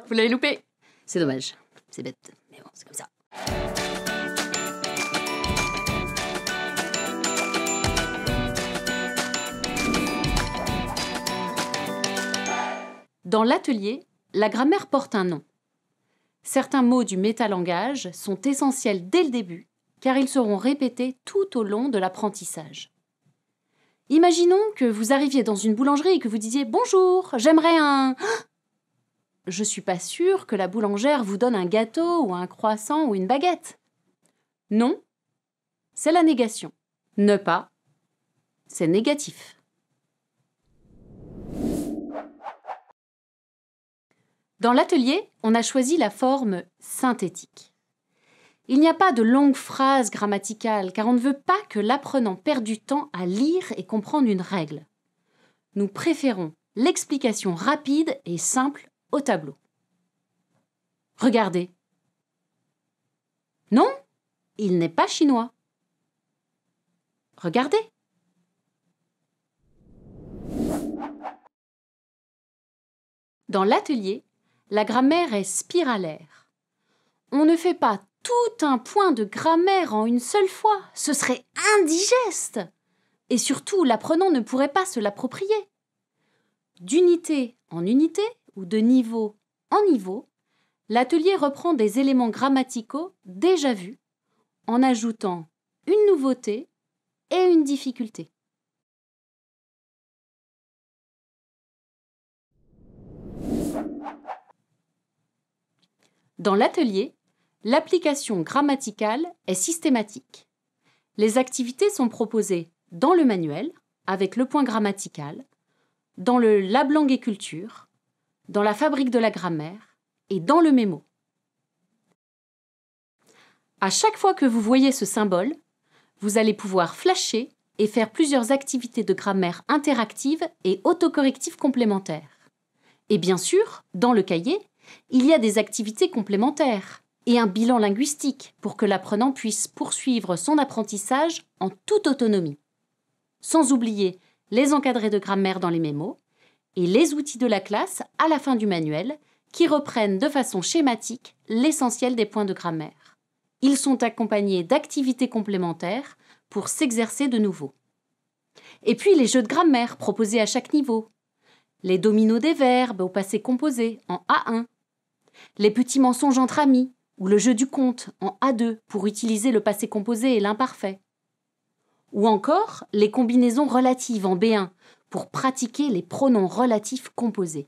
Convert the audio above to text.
Vous l'avez loupé. C'est dommage. C'est bête, mais bon, c'est comme ça. Dans l'atelier, la grammaire porte un nom. Certains mots du métalangage sont essentiels dès le début, car ils seront répétés tout au long de l'apprentissage. Imaginons que vous arriviez dans une boulangerie et que vous disiez « Bonjour, j'aimerais un… » Je ne suis pas sûre que la boulangère vous donne un gâteau ou un croissant ou une baguette. Non, c'est la négation. Ne pas, c'est négatif. Dans l'atelier, on a choisi la forme synthétique. Il n'y a pas de longues phrases grammaticales car on ne veut pas que l'apprenant perde du temps à lire et comprendre une règle. Nous préférons l'explication rapide et simple au tableau. Regardez. Non, il n'est pas chinois. Regardez. Dans l'atelier, la grammaire est spiralaire. On ne fait pas tout un point de grammaire en une seule fois. Ce serait indigeste. Et surtout, l'apprenant ne pourrait pas se l'approprier. D'unité en unité ou de niveau en niveau, l'atelier reprend des éléments grammaticaux déjà vus en ajoutant une nouveauté et une difficulté. Dans l'atelier, l'application grammaticale est systématique. Les activités sont proposées dans le manuel, avec le point grammatical, dans le Lab Langue et Culture, dans la fabrique de la grammaire et dans le mémo. À chaque fois que vous voyez ce symbole, vous allez pouvoir flasher et faire plusieurs activités de grammaire interactives et autocorrectives complémentaires. Et bien sûr, dans le cahier, il y a des activités complémentaires et un bilan linguistique pour que l'apprenant puisse poursuivre son apprentissage en toute autonomie. Sans oublier les encadrés de grammaire dans les mémos et les outils de la classe à la fin du manuel qui reprennent de façon schématique l'essentiel des points de grammaire. Ils sont accompagnés d'activités complémentaires pour s'exercer de nouveau. Et puis les jeux de grammaire proposés à chaque niveau. Les dominos des verbes au passé composé en A1. Les petits mensonges entre amis ou le jeu du compte en A2 pour utiliser le passé composé et l'imparfait. Ou encore les combinaisons relatives en B1 pour pratiquer les pronoms relatifs composés.